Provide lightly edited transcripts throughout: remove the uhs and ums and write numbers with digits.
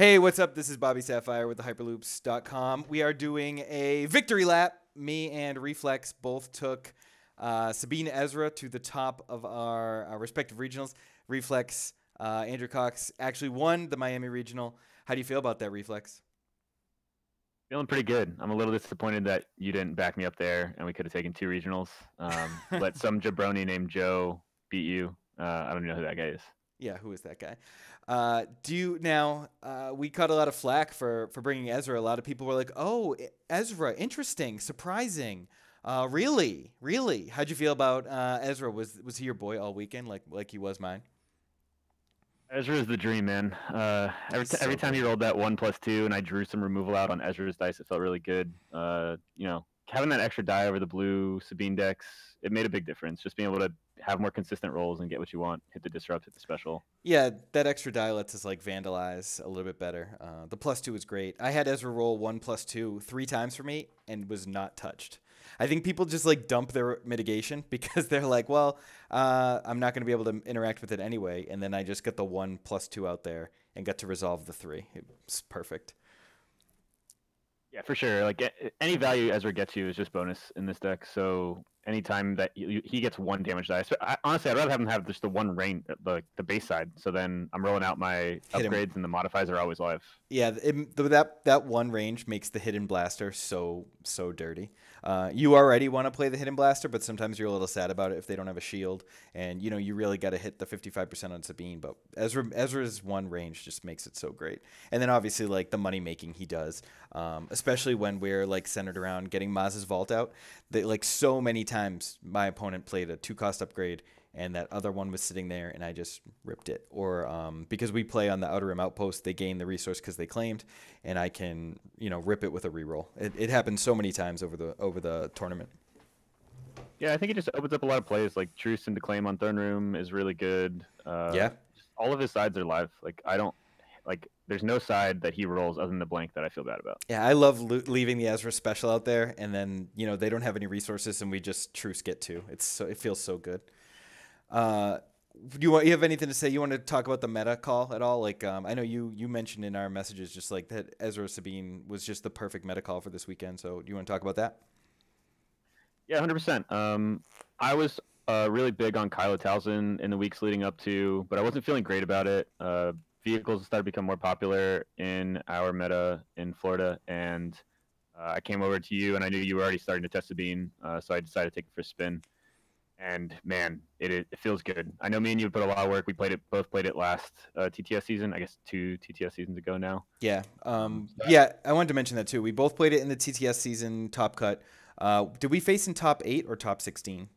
Hey, what's up? This is BobbySapphire with the Hyperloops.com. We are doing a victory lap. Me and Reflex both took Sabine Ezra to the top of our respective regionals. Reflex, Andrew Cox actually won the Miami regional. How do you feel about that, Reflex? Feeling pretty good. I'm a little disappointed that you didn't back me up there, and we could have taken two regionals. Let some jabroni named Joe beat you. I don't even know who that guy is. Yeah, who is that guy? Do you now? We caught a lot of flack for bringing Ezra. A lot of people were like, "Oh, Ezra, interesting, surprising." Really? How'd you feel about Ezra? Was he your boy all weekend, like he was mine? Ezra is the dream, man. He's Every so time he good. rolled that 1+2, and I drew some removal out on Ezra's dice, it felt really good. Having that extra die over the blue Sabine decks, it made a big difference. Just being able to have more consistent rolls and get what you want, hit the disrupt, hit the special. Yeah, that extra die lets us like vandalize a little bit better. The +2 is great. I had Ezra roll 1+2 3 times for me and was not touched. I think people just like dump their mitigation because they're like, well, I'm not going to be able to interact with it anyway. And then I just got the 1+2 out there and got to resolve the 3. It's perfect. Yeah, for sure. Like any value Ezra gets you is just bonus in this deck. So anytime that he gets one damage die, honestly, I'd rather have him have just the one rain, the base side. So then I'm rolling out my Hit him. upgrades, and the modifiers are always live. Yeah, that one range makes the hidden blaster so dirty. You already want to play the hidden blaster, but sometimes you're a little sad about it if they don't have a shield, and you really got to hit the 55% on Sabine. But Ezra's one range just makes it so great, and then obviously like the money making he does, especially when we're like centered around getting Maz's vault out. That like so many times my opponent played a 2-cost upgrade and that other one was sitting there and I just ripped it. Or because we play on the Outer Rim Outpost, they gain the resource because they claimed, and I can rip it with a reroll. It happened so many times over the tournament. Yeah, I think it just opens up a lot of plays. Like Truce into Claim on Throne Room is really good. Yeah, All of his sides are live. Like I don't like. There's no side that he rolls other than the blank that I feel bad about. yeah, I love leaving the Ezra special out there, and then they don't have any resources, and we just Truce get to. It feels so good. Uh, you have anything to say? You want to talk about the meta call at all? Like, I know you mentioned in our messages just like that Ezra Sabine was just the perfect meta call for this weekend. So, do you want to talk about that? Yeah, 100%. I was really big on Kylo Towson in the weeks leading up to, but I wasn't feeling great about it. Vehicles started to become more popular in our meta in Florida, and I came over to you, and I knew you were already starting to test Sabine, so I decided to take it for a spin. And man, it feels good. I know me and you put a lot of work. We both played it last TTS season. I guess 2 TTS seasons ago now. Yeah. So Yeah, I wanted to mention that too. We both played it in the TTS season top cut. Did we face in top 8 or top 16?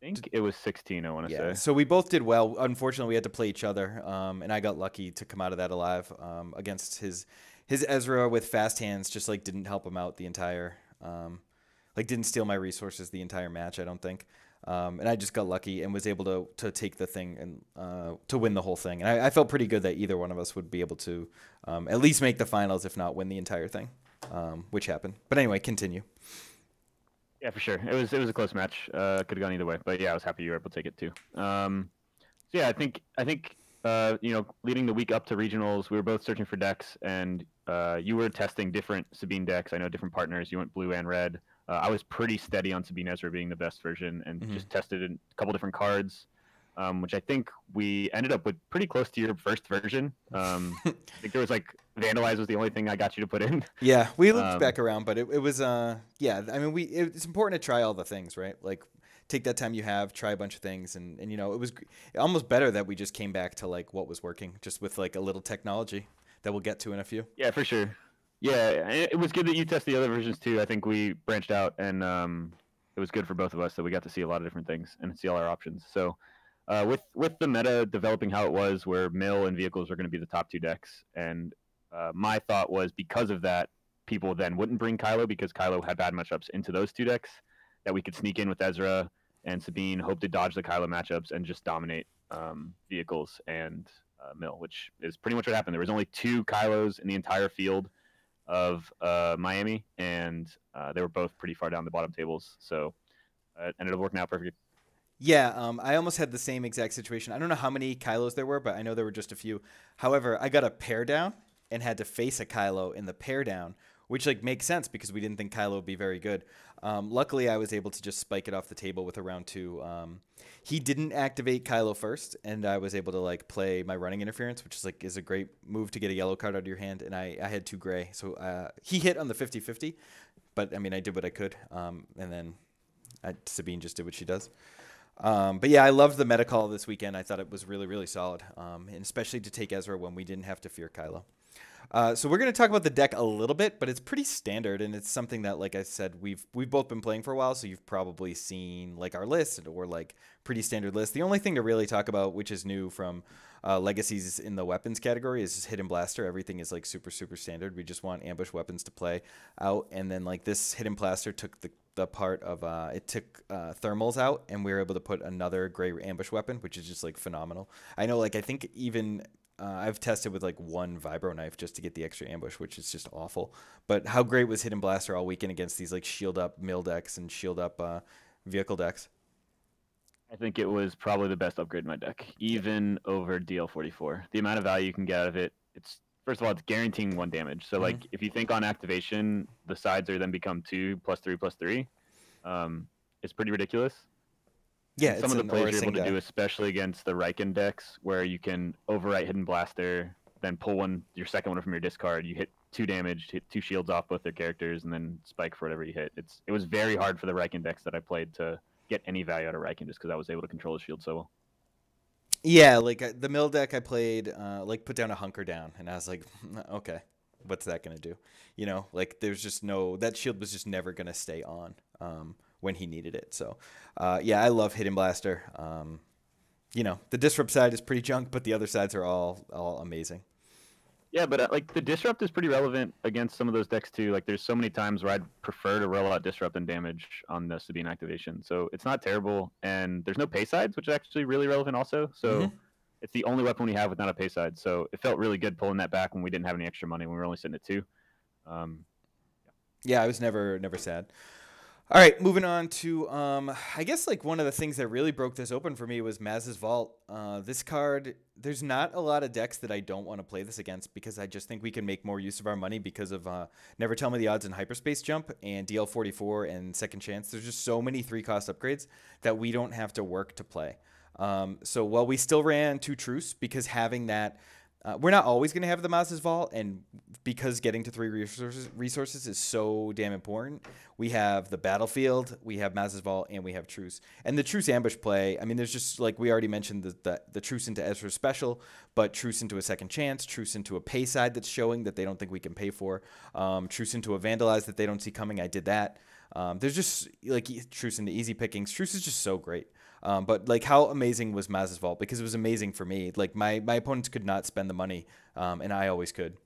I think it was 16. I want to Yeah, say. so we both did well. Unfortunately, we had to play each other, and I got lucky to come out of that alive against his Ezra with fast hands. Just like didn't help him out the entire, like didn't steal my resources the entire match. I don't think, and I just got lucky and was able to take the thing and to win the whole thing. And I felt pretty good that either one of us would be able to at least make the finals, if not win the entire thing, which happened. But anyway, continue. Yeah, for sure. It was a close match. Could have gone either way, but yeah, I was happy you were able to take it too. So yeah, I think leading the week up to regionals, we were both searching for decks, and you were testing different Sabine decks. I know different partners. You went blue and red. I was pretty steady on Sabine Ezra being the best version, and Hmm. just tested a couple different cards, which I think we ended up with pretty close to your first version. I think there was like Vandalize was the only thing I got you to put in. Yeah, we looped Um, back around, but it was yeah. I mean, it's important to try all the things, right? Like take that time you have, try a bunch of things, and it was almost better that we just came back to like what was working, just with like a little technology that we'll get to in a few. Yeah, for sure. Yeah, it was good that you tested the other versions too. I think we branched out, and it was good for both of us that we got to see a lot of different things and see all our options. So, with the meta developing how it was, where mill and vehicles were going to be the top two decks, and my thought was because of that, people then wouldn't bring Kylo because Kylo had bad matchups into those two decks, that we could sneak in with Ezra and Sabine, hope to dodge the Kylo matchups and just dominate vehicles and mill, which is pretty much what happened. There was only two Kylos in the entire field of Miami, and they were both pretty far down the bottom tables. So it ended up working out perfect. Yeah, I almost had the same exact situation. I don't know how many Kylos there were, but I know there were just a few. However, I got a pair down and had to face a Kylo in the pair down, which like makes sense because we didn't think Kylo would be very good. Luckily, I was able to just spike it off the table with a round two. He didn't activate Kylo first, and I was able to like play my running interference, which is a great move to get a yellow card out of your hand. And I had two gray, so he hit on the 50-50, but I mean I did what I could, and then Sabine just did what she does. But yeah, I loved the meta call this weekend. I thought it was really, really solid, and especially to take Ezra when we didn't have to fear Kylo. So we're going to talk about the deck a little bit, but it's pretty standard, and it's something that, like I said, we've both been playing for a while, so you've probably seen like our list or like pretty standard list. The only thing to really talk about, which is new from legacies in the weapons category, is just Hidden Blaster. Everything is like super, super standard. We just want ambush weapons to play out, and then like this Hidden Blaster took the part of it took thermals out, and we were able to put another gray ambush weapon, which is just like phenomenal. I know, like I think even I've tested with like one vibro knife just to get the extra ambush, which is just awful. But how great was Hidden Blaster all weekend against these like shield up mill decks and shield up vehicle decks? I think it was probably the best upgrade in my deck, even over DL44. The amount of value you can get out of it, it's first of all, it's guaranteeing 1 damage. So like if you think on activation, the sides are then become 2 +3 +3. It's pretty ridiculous. Yeah, and some of the plays you're able to do, especially against the Riken decks, where you can overwrite Hidden Blaster, then pull your second one from your discard. You hit 2 damage, hit 2 shields off both their characters, and then spike for whatever you hit. It was very hard for the Riken decks that I played to get any value out of Riken just because I was able to control the shield so well. Yeah, like the mill deck I played, like put down a hunker down, and I was like, okay, what's that gonna do? You know, like there's just that shield was just never gonna stay on when he needed it. So, yeah, I love Hidden Blaster. You know, the disrupt side is pretty junk, but the other sides are all amazing. Yeah, but like the disrupt is pretty relevant against some of those decks too. Like there's so many times where I'd prefer to roll out disrupt and damage on the Sabine activation. So it's not terrible, and there's no pay sides, which is actually really relevant also. So it's the only weapon we have without a pay side. So it felt really good pulling that back when we didn't have any extra money, when we were only sitting at 2. Yeah, I was never sad. All right, moving on to I guess like one of the things that really broke this open for me was Maz's Vault. This card, there's not a lot of decks that I don't want to play this against because I just think we can make more use of our money because of Never Tell Me the Odds and Hyperspace Jump and DL44 and Second Chance. There's just so many 3-cost upgrades that we don't have to work to play. So while we still ran 2 Truce, because having that, we're not always going to have the Maz's Vault, and because getting to 3 resources is so damn important, we have the Battlefield, we have Maz's Vault, and we have Truce. And the Truce ambush play, I mean, there's just, like we already mentioned, the Truce into Ezra special, but Truce into a Second Chance, Truce into a pay side that's showing that they don't think we can pay for, Truce into a Vandalize that they don't see coming. I did that. There's just, like, Truce into easy pickings. Truce is just so great. But like, how amazing was Maz's Vault? Because it was amazing for me. Like my opponents could not spend the money, and I always could.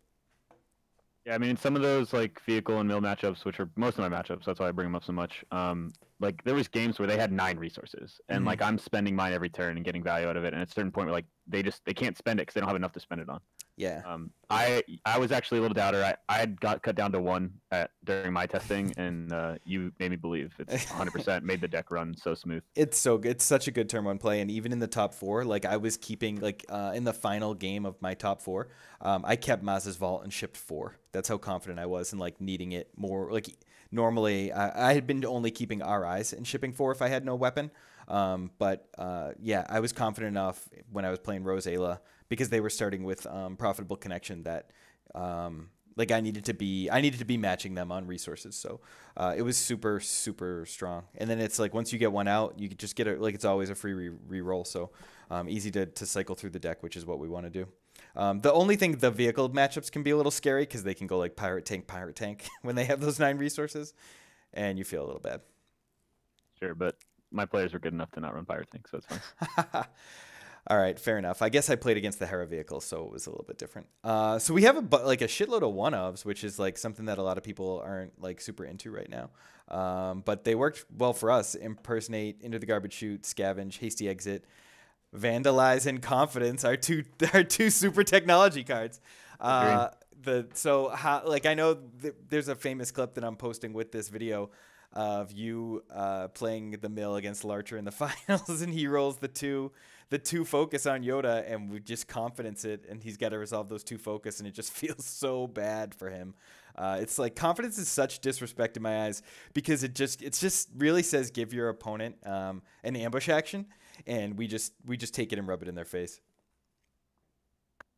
Yeah, I mean, some of those like vehicle and mill matchups, which are most of my matchups, that's why I bring them up so much. Like there was games where they had 9 resources, and like I'm spending mine every turn and getting value out of it. And at a certain point, where like they can't spend it because they don't have enough to spend it on. Yeah. I was actually a little doubter. I had got cut down to 1 during my testing, and you made me believe it's 100% made the deck run so smooth. It's such a good turn 1 play, and even in the top 4, like I was keeping like in the final game of my top 4, I kept Maz's Vault and shipped 4. That's how confident I was in like needing it more. Like normally, I had been only keeping RIs and shipping 4 if I had no weapon. But yeah, I was confident enough when I was playing Rosella, because they were starting with Profitable Connection, that like I needed to be matching them on resources. So it was super, super strong. And then it's like once you get one out, you just get it, like it's always a free re-roll. So easy to cycle through the deck, which is what we want to do. The only thing, the vehicle matchups can be a little scary because they can go like pirate tank when they have those 9 resources, and you feel a little bad. Sure, but my players were good enough to not run pirate tank, so it's fine. All right, fair enough. I guess I played against the Hera vehicle, so it was a little bit different. So we have like a shitload of one-ofs, which is like something that a lot of people aren't like super into right now. But they worked well for us. Impersonate, Into the Garbage Chute, Scavenge, Hasty Exit, Vandalize, and Confidence are two super technology cards. Like I know there's a famous clip that I'm posting with this video. of you playing the mill against Larcher in the finals, and he rolls the two focus on Yoda, and we just confidence it, and he's got to resolve those two focus, and it just feels so bad for him. It's like confidence is such disrespect in my eyes because it just really says give your opponent an ambush action, and we just take it and rub it in their face.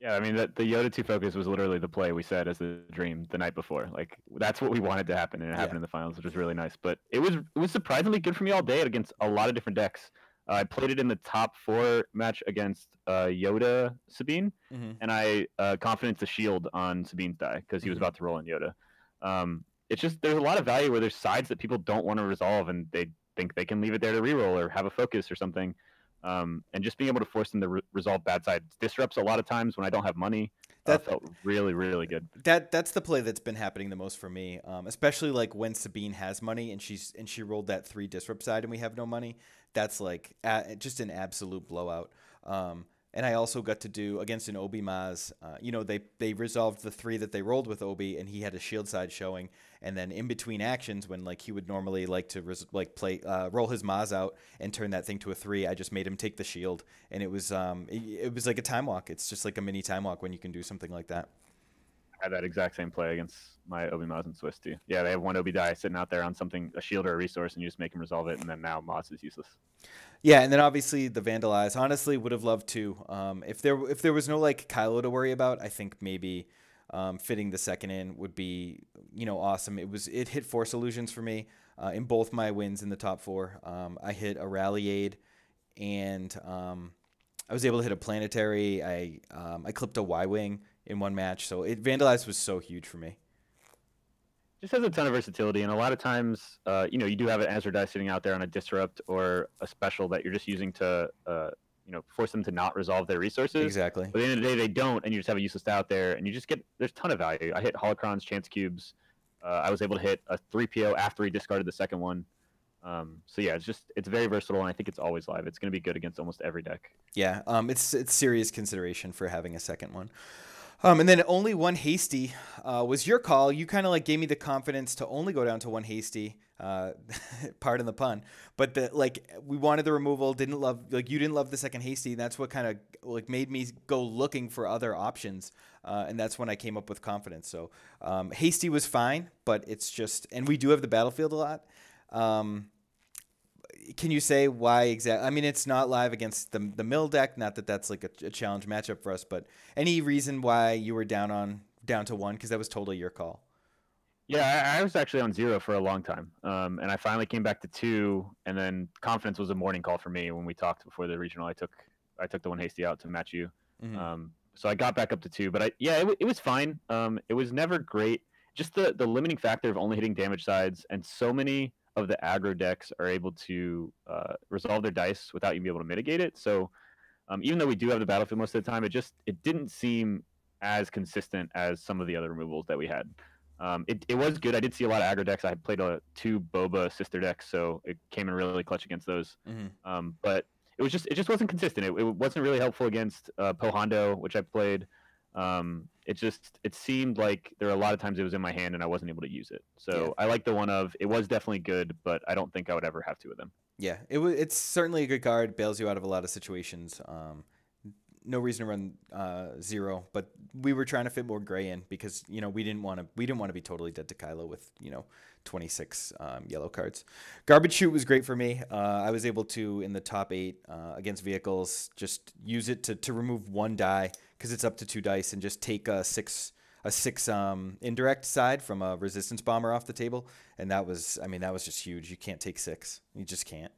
Yeah, I mean the Yoda 2 focus was literally the play we said as the dream the night before. Like that's what we wanted to happen, and it happened Yeah. in the finals, which was really nice. But it was surprisingly good for me all day against a lot of different decks. I played it in the top 4 match against Yoda Sabine, Hmm. and I confidence the shield on Sabine's die because he was Hmm. about to roll in Yoda. It's just there's a lot of value where there's sides that people don't want to resolve, and they think they can leave it there to reroll or have a focus or something. And just being able to force them to resolve bad sides disrupts a lot of times when I don't have money. That Felt really, really good. that's the play that's been happening the most for me, especially like when Sabine has money and she rolled that 3 disrupt side and we have no money. That's like just an absolute blowout. And I also got to do against an Obi Maz. They resolved the 3 that they rolled with Obi, and he had a shield side showing. And then in between actions, when like he would normally like to play roll his Maz out and turn that thing to a 3, I just made him take the shield, and it was like a time walk. It's just like a mini time walk when you can do something like that. I had that exact same play against my Obi Maz and Swiss too. Yeah, they have one Obi die sitting out there on something, a shield or a resource, and you just make him resolve it, and then now Maz is useless. Yeah, and then obviously the Vandalize. Honestly, would have loved to. If there was no like Kylo to worry about, I think maybe fitting the second in would be awesome. It hit Force Illusions for me in both my wins in the top 4. I hit a Rally Aid, and I was able to hit a Planetary. I clipped a Y Wing in one match, so Vandalize was so huge for me. Just has a ton of versatility, and a lot of times, you do have an Ezra die sitting out there on a disrupt or a special that you're just using to, force them to not resolve their resources. Exactly. But at the end of the day, they don't, and you just have a useless die out there, and you just get there's a ton of value. I hit holocrons, chance cubes. I was able to hit a 3PO after he discarded the second one. So yeah, it's very versatile, and I think it's always live. It's going to be good against almost every deck. Yeah, it's serious consideration for having a second one. And then only one hasty was your call. You kind of like gave me the confidence to only go down to one hasty. Pardon the pun, but we wanted the removal. Didn't love you didn't love the second hasty. That's what kind of like made me go looking for other options, and that's when I came up with confidence. So hasty was fine, but it's just, and we do have the battlefield a lot. Can you say why exactly? I mean, it's not live against the mill deck. Not that that's like a challenge matchup for us, but any reason why you were down to 1? Because that was totally your call. Yeah, I was actually on 0 for a long time, and I finally came back to 2, and then confidence was a morning call for me when we talked before the regional. I took the one hasty out to match you, Mm-hmm. so I got back up to 2. But it was fine. It was never great. Just the limiting factor of only hitting damage sides, and so many of the aggro decks are able to resolve their dice without you being able to mitigate it. So even though we do have the battlefield most of the time, it didn't seem as consistent as some of the other removals that we had. It was good. I did see a lot of aggro decks. I played 2 Boba sister decks, so it came in really clutch against those. Mm-hmm. But it just wasn't consistent. It wasn't really helpful against Pohondo, which I played. It seemed like there were a lot of times it was in my hand and I wasn't able to use it. So Yeah. I like the one of it was definitely good, but I don't think I would ever have 2 of them. Yeah, it's certainly a good card. Bails you out of a lot of situations. No reason to run 0, but we were trying to fit more gray in because we didn't want to be totally dead to Kylo with 26 yellow cards. Garbage Chute was great for me. I was able to in the top 8 against vehicles just use it to remove 1 die because it's up to 2 dice and just take a 6 indirect side from a resistance bomber off the table, and that was just huge. You can't take 6. You just can't.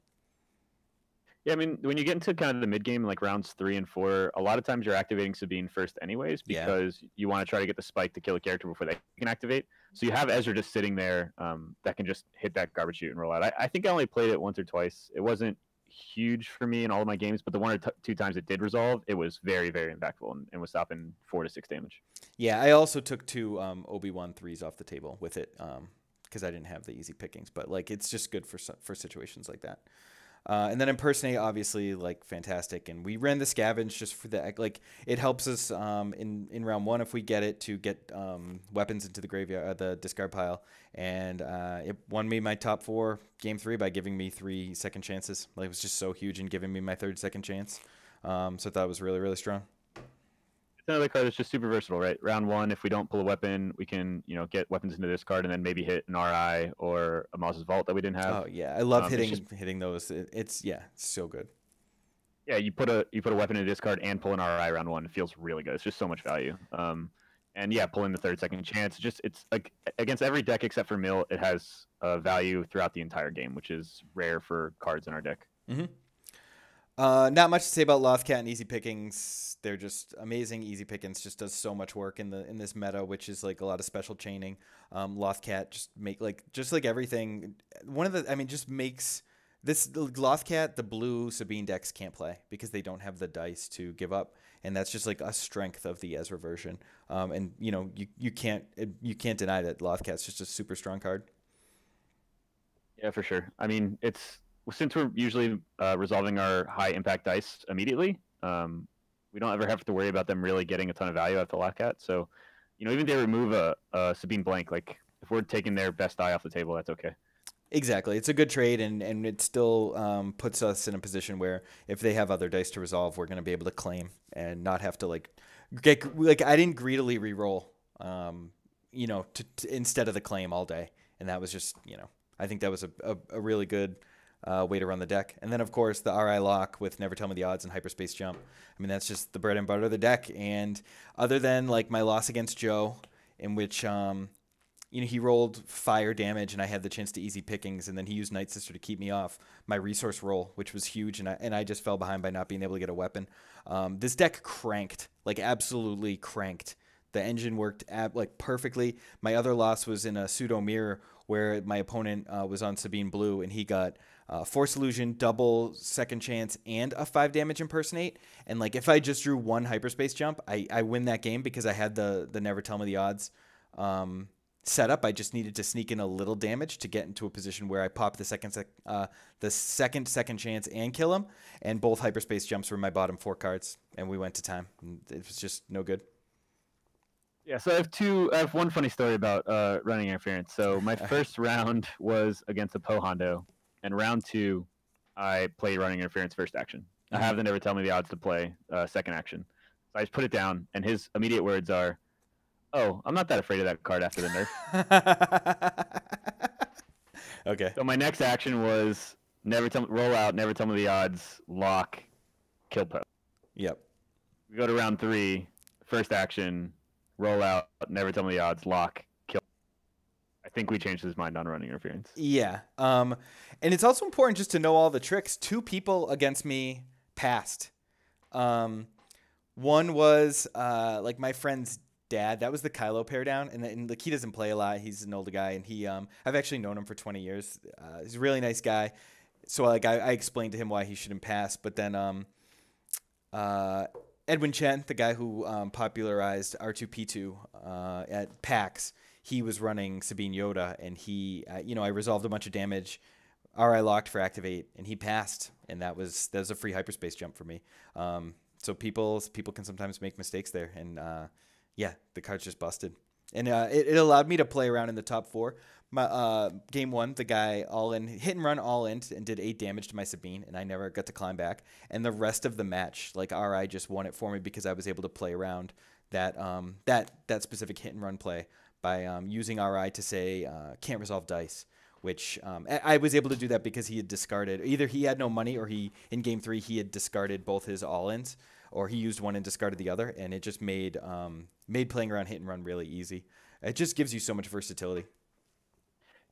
Yeah, I mean, when you get into kind of the mid game, like rounds 3 and 4, a lot of times you're activating Sabine first, anyways, Yeah. because you want to try to get the spike to kill a character before they can activate. So you have Ezra just sitting there that can just hit that garbage chute and roll out. I think I only played it once or twice. It wasn't huge for me in all of my games, but the 1 or 2 times it did resolve, it was very, very impactful and was stopping 4 to 6 damage. Yeah, I also took 2 Obi-Wan 3s off the table with it because I didn't have the easy pickings, but like it's just good for situations like that. And then impersonate, obviously, like fantastic. And we ran the scavenge just for the like it helps us in round 1 if we get it to get weapons into the graveyard, the discard pile. And it won me my top 4 game 3 by giving me 3 second chances. Like it was just so huge in giving me my 3rd second chance. So I thought it was really really strong. It's another card that's just super versatile, right? Round 1, if we don't pull a weapon, we can get weapons into this card and then maybe hit an RI or a Maz's Vault that we didn't have. Oh yeah, I love Just, hitting those. It's so good. yeah, you put a weapon in this card and pull an RI round 1. It feels really good. It's just so much value. And yeah, pulling the 3rd second chance. It's like against every deck except for Mill, it has value throughout the entire game, which is rare for cards in our deck. Mm-hmm. Not much to say about Lothcat and Easy Pickings. They're just amazing. Easy Pickings just does so much work in this meta, which is like a lot of special chaining. Lothcat just like everything. Just makes this Lothcat, the blue Sabine decks can't play because they don't have the dice to give up, and that's just like a strength of the Ezra version. And you can't deny that Lothcat's just a super strong card. Yeah, for sure. I mean, since we're usually resolving our high impact dice immediately, we don't ever have to worry about them really getting a ton of value out of the Lothcat. So, even if they remove a Sabine blank, like if we're taking their best die off the table, that's okay. Exactly. It's a good trade, and it still puts us in a position where if they have other dice to resolve, we're going to be able to claim and not have to I didn't greedily reroll, instead of the claim all day. And that was just, I think that was a really good way to run the deck. And then, of course, the RI lock with Never Tell Me the Odds and Hyperspace Jump. I mean, that's just the bread and butter of the deck. And other than like my loss against Joe, in which he rolled fire damage and I had the chance to Easy Pickings, and then he used Night Sister to keep me off my resource roll, which was huge, and I just fell behind by not being able to get a weapon. This deck cranked, like absolutely cranked. The engine worked perfectly. My other loss was in a pseudo mirror where my opponent was on Sabine Blue, and he got Force Illusion, double second chance, and a 5 damage impersonate. And like if I just drew 1 Hyperspace Jump, I win that game because I had the Never Tell Me the Odds setup. I just needed to sneak in a little damage to get into a position where I pop the second second chance and kill him. And both Hyperspace Jumps were my bottom 4 cards, and we went to time. It was just no good. Yeah, so I have one funny story about running interference. So my first round was against a Poe Hondo, and round 2, I played running interference first action. Mm-hmm. I have them never tell me the odds to play second action. So I just put it down, and his immediate words are, "Oh, I'm not that afraid of that card after the nerf." Okay. So my next action was roll out, never tell me the odds, lock, kill Poe. Yep. We go to round 3, first action. Roll out, never tell me the odds, lock, kill. I think we changed his mind on running interference. Yeah. And it's also important just to know all the tricks. 2 people against me passed. One was like my friend's dad. That was the Kylo pair down. And like he doesn't play a lot. He's an older guy. And I've actually known him for 20 years. He's a really nice guy. So like I explained to him why he shouldn't pass. But then Edwin Chen, the guy who popularized R2P2 at PAX, he was running Sabine Yoda, and I resolved a bunch of damage, RI locked for activate, and he passed, and that was a free Hyperspace Jump for me. So people can sometimes make mistakes there, and the card's just busted. And it allowed me to play around in the top 4. My game 1, the guy hit and run all in and did 8 damage to my Sabine, and I never got to climb back. And the rest of the match, like RI just won it for me because I was able to play around that specific hit and run play by using RI to say can't resolve dice, which I was able to do that because he had discarded, either he had no money or in game 3 he had discarded both his all-ins, or he used one and discarded the other, and it just made playing around hit and run really easy. It just gives you so much versatility.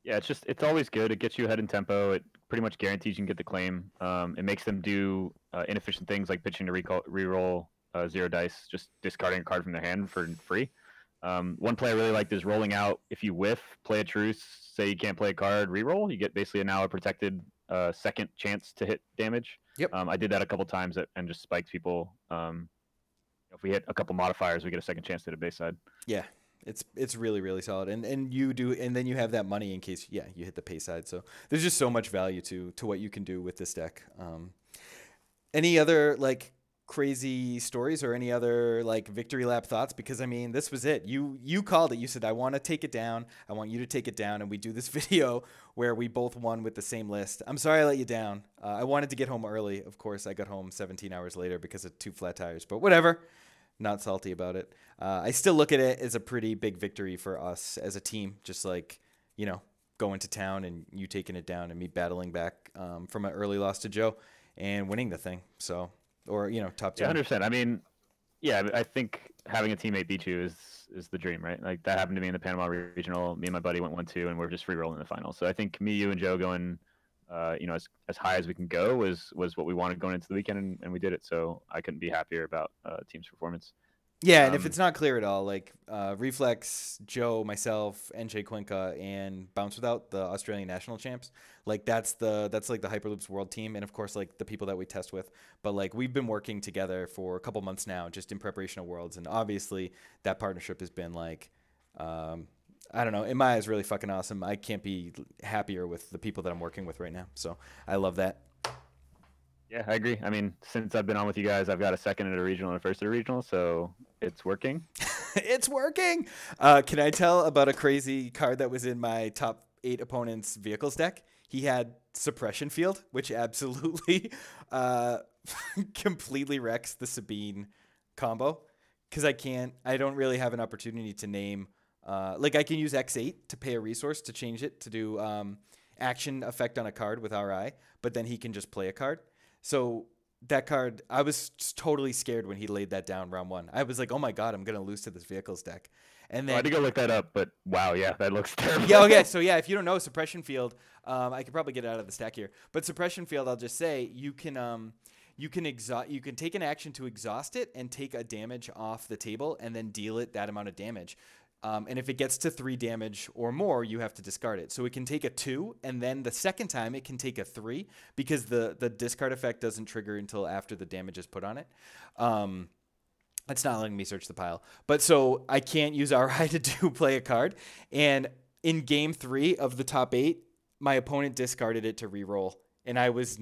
Yeah, it's always good. It gets you ahead in tempo. It pretty much guarantees you can get the claim. It makes them do inefficient things like pitching to reroll 0 dice, just discarding a card from their hand for free. One play I really liked is rolling out. If you whiff, play a truce, say you can't play a card, reroll. You get basically now a protected second chance to hit damage. Yep. I did that a couple times and just spiked people. If we hit a couple modifiers, we get a second chance to hit a base side. Yeah. It's really really solid, and you do, and then you have that money in case you hit the pay side. So there's just so much value to what you can do with this deck. Any other like crazy stories or any other like victory lap thoughts? Because I mean, this was it. You called it. You said I want to take it down. I want you to take it down, and we do this video where we both won with the same list. I'm sorry I let you down. I wanted to get home early. Of course, I got home 17 hours later because of 2 flat tires. But whatever. Not salty about it. I still look at it as a pretty big victory for us as a team. Just like, going to town and you taking it down and me battling back from an early loss to Joe and winning the thing. So, or, top 10. Yeah, 100%. I mean, yeah, I think having a teammate beat you is the dream, right? Like that happened to me in the Panama Regional. Me and my buddy went 1-2 and we're just free rolling in the final. So I think me, you, and Joe going, as high as we can go was what we wanted going into the weekend, and we did it. So I couldn't be happier about team's performance. Yeah, and if it's not clear at all, like Reflex, Joe, myself, NJ Quinca, and Bounce Without, the Australian national champs, like that's like the Hyperloops world team, and of course like the people that we test with. But like we've been working together for a couple months now, just in preparation of Worlds, and obviously that partnership has been like, I don't know, in my eyes, really fucking awesome. I can't be happier with the people that I'm working with right now. So I love that. Yeah, I agree. I mean, since I've been on with you guys, I've got a second at a regional and a first at a regional, so it's working. It's working. Can I tell about a crazy card that was in my top 8 opponents' vehicles deck? He had Suppression Field, which absolutely completely wrecks the Sabine combo. Because I don't really have an opportunity to name, like I can use X8 to pay a resource to change it to do action effect on a card with RI, but then he can just play a card. So that card, I was just totally scared when he laid that down round 1. I was like, oh my God, I'm going to lose to this vehicles deck. And then I had to go look that up, but wow, yeah, that looks terrible. Yeah, okay. So yeah, if you don't know Suppression Field, I could probably get it out of the stack here. But Suppression Field, I'll just say you can take an action to exhaust it and take a damage off the table and then deal it that amount of damage. And if it gets to 3 damage or more, you have to discard it. So it can take a 2, and then the second time it can take a 3 because the discard effect doesn't trigger until after the damage is put on it. It's not letting me search the pile. But so I can't use RI to play a card. And in game 3 of the top 8, my opponent discarded it to reroll. And I was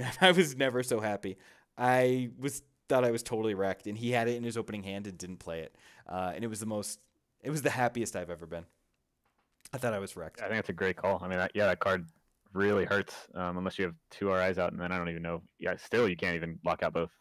never so happy. Thought I was totally wrecked, and he had it in his opening hand and didn't play it. And it was the happiest I've ever been. I thought I was wrecked. I think that's a great call. I mean, that card really hurts unless you have 2 RIs out, and then I don't even know. Yeah, still you can't even lock out both.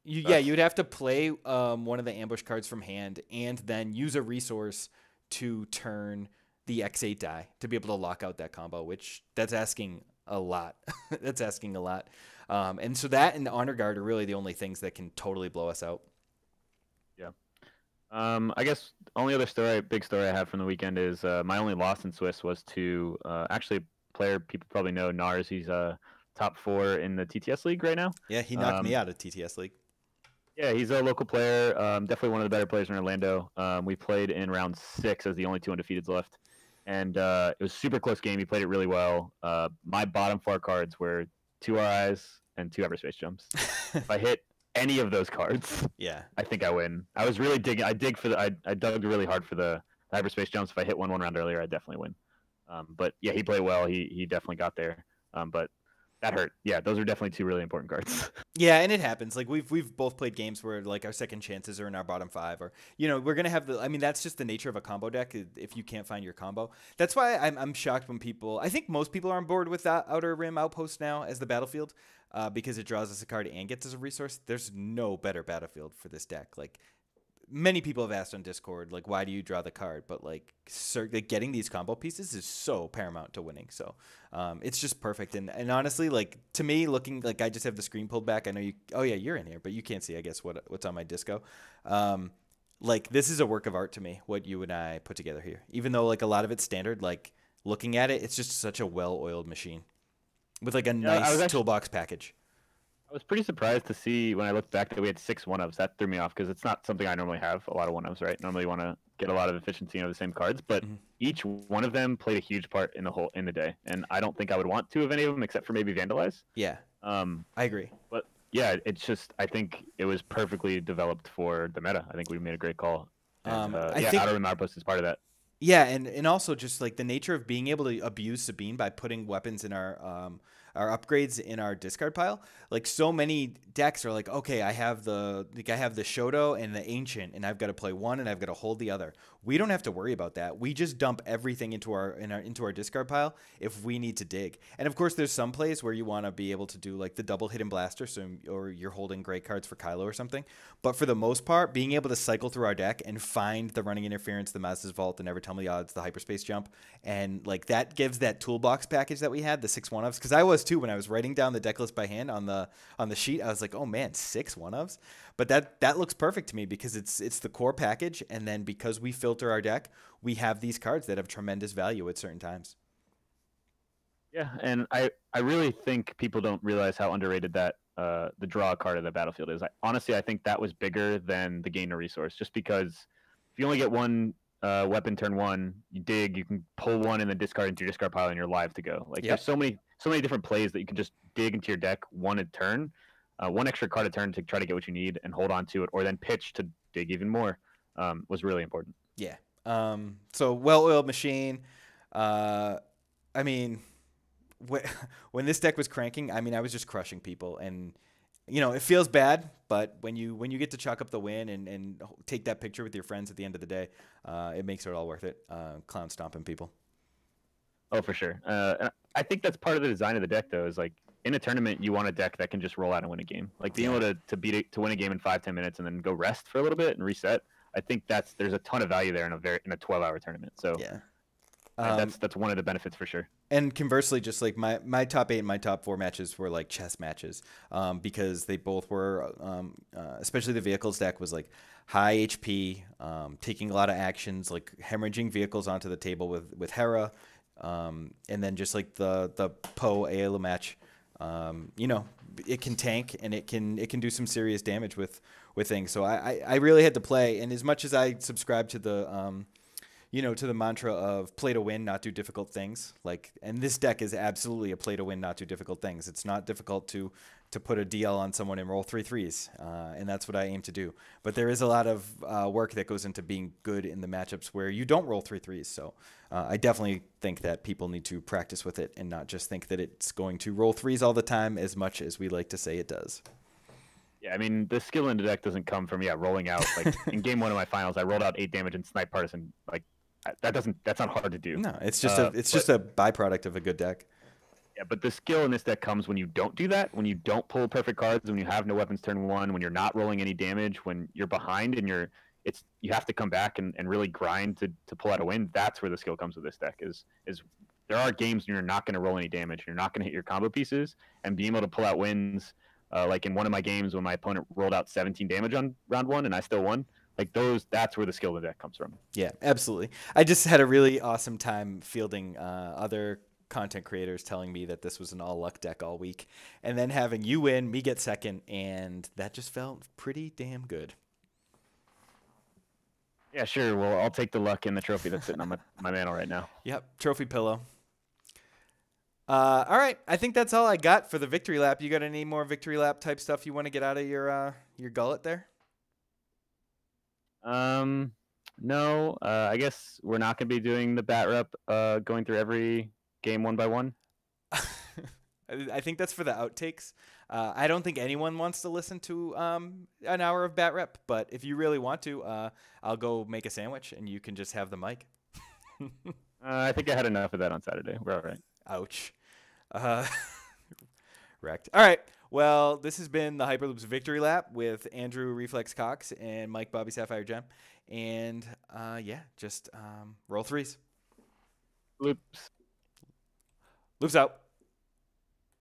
You'd have to play one of the ambush cards from hand and then use a resource to turn the X8 die to be able to lock out that combo, which that's asking a lot. That's asking a lot. And so that and Honor Guard are really the only things that can totally blow us out. Yeah. I guess only other big story I have from the weekend is my only loss in Swiss was to actually a player people probably know, Nars. He's top 4 in the TTS League right now. Yeah, he knocked me out of TTS League. Yeah, he's a local player. Definitely one of the better players in Orlando. We played in round 6 as the only 2 undefeateds left. And it was a super close game. He played it really well. My bottom 4 cards were 2 RIs and 2 hyperspace jumps. If I hit any of those cards, yeah, I think I win. I was really digging. I dug really hard for the hyperspace jumps. If I hit one round earlier, I definitely win. But yeah, he played well. He definitely got there. But that hurt. Yeah, those are definitely 2 really important cards. Yeah, and it happens. Like we've both played games where like our second chances are in our bottom 5, or we're gonna have that's just the nature of a combo deck. If you can't find your combo, that's why I'm shocked when people. I think most people are on board with that Outer Rim Outpost now as the battlefield, because it draws us a card and gets us a resource. There's no better battlefield for this deck. Like many people have asked on Discord, like, why do you draw the card? But like getting these combo pieces is so paramount to winning. So it's just perfect. And honestly, like to me, looking like I just have the screen pulled back. I know you. Oh yeah, you're in here, but you can't see, I guess, what's on my disco. Like this is a work of art to me. What you and I put together here, even though like a lot of it's standard. Like looking at it, it's just such a well-oiled machine with like a nice toolbox package. I was pretty surprised to see when I looked back that we had 6 1-ofs. That threw me off because it's not something I normally have, a lot of 1-ofs, right? Normally you want to get a lot of efficiency out of the same cards, but each one of them played a huge part in the day. And I don't think I would want to have any of them except for maybe Vandalize. Yeah, I agree. But yeah, it's just, I think it was perfectly developed for the meta. I think we made a great call. And I yeah, think Outer Rim Outpost is part of that. Yeah, and also just like the nature of being able to abuse Sabine by putting weapons in our upgrades in our discard pile. Like so many decks are like, okay, I have the Shoto and the Ancient, and I've got to play one and I've got to hold the other. We don't have to worry about that. We just dump everything into our discard pile if we need to dig. And of course, there's some plays where you want to be able to do like the double hidden blaster, so or you're holding great cards for Kylo or something. But for the most part, being able to cycle through our deck and find the running interference, the Maz's Vault, the Never Tell Me the Odds, the hyperspace jump, and like that gives that toolbox package that we had, the 6 1-ofs. Because I was too when I was writing down the deck list by hand on the sheet. I was like, oh man, 6 1-ofs. But that looks perfect to me because it's the core package, and then because we filter our deck, we have these cards that have tremendous value at certain times. Yeah, and I really think people don't realize how underrated that the draw card of the battlefield is. Honestly, I think that was bigger than the gain a resource, just because if you only get one weapon turn one, you dig, you can pull one and then discard into your discard pile, and you're live to go. Like there's so many different plays that you can just dig into your deck one a turn, one extra card a turn to try to get what you need and hold on to it, or then pitch to dig even more. Was really important. Yeah. So well-oiled machine. I mean, when this deck was cranking, I mean, I was just crushing people, and it feels bad, but when you get to chalk up the win and take that picture with your friends at the end of the day, it makes it all worth it. Clown stomping people. Oh, for sure. And I think that's part of the design of the deck, though, is like in a tournament, you want a deck that can just roll out and win a game. Like being able to win a game in 5-10 minutes and then go rest for a little bit and reset. I think there's a ton of value there in a 12-hour tournament. So yeah. That's one of the benefits for sure. And conversely, just like my top 8 and my top 4 matches were like chess matches, because they both were, especially the vehicles deck was like high HP, taking a lot of actions, like hemorrhaging vehicles onto the table with Hera, and then just like the Poe Ayla match, it can tank and it can do some serious damage with things. So I really had to play, and as much as I subscribe to the to the mantra of play to win, not do difficult things. And this deck is absolutely a play to win, not do difficult things. It's not difficult to put a DL on someone and roll 3 threes, and that's what I aim to do. But there is a lot of work that goes into being good in the matchups where you don't roll 3 threes. So I definitely think that people need to practice with it and not just think that it's going to roll 3s all the time, as much as we like to say it does. Yeah, I mean, the skill in the deck doesn't come from rolling out. Like in game 1 of my finals, I rolled out 8 damage and snipe partisan. Like that's not hard to do. No, it's just a byproduct of a good deck. Yeah, but the skill in this deck comes when you don't do that, when you don't pull perfect cards, when you have no weapons turn 1, when you're not rolling any damage, when you're behind and you have to come back and really grind to pull out a win. That's where the skill comes with this deck. Is there are games when you're not going to roll any damage, you're not going to hit your combo pieces, and being able to pull out wins. Like in one of my games when my opponent rolled out 17 damage on round 1 and I still won. Like that's where the skill of the deck comes from. Yeah, absolutely. I just had a really awesome time fielding other content creators telling me that this was an all luck deck all week, and then having you win, me get second, and that just felt pretty damn good. Yeah, sure. Well, I'll take the luck and the trophy that's sitting on my mantle right now. Yep, trophy pillow. All right, I think that's all I got for the victory lap. You got any more victory lap type stuff you want to get out of your gullet there? No. I guess we're not going to be doing the bat rep, going through every game one by one. I think that's for the outtakes. I don't think anyone wants to listen to an hour of bat rep, but if you really want to, I'll go make a sandwich and you can just have the mic. I think I had enough of that on Saturday. We're all right. Ouch. Wrecked. All right. Well, this has been the Hyperloops Victory Lap with Andrew Reflex Cox and Mike BobbySapphire Gem. And just roll 3s. Loops. Loops out.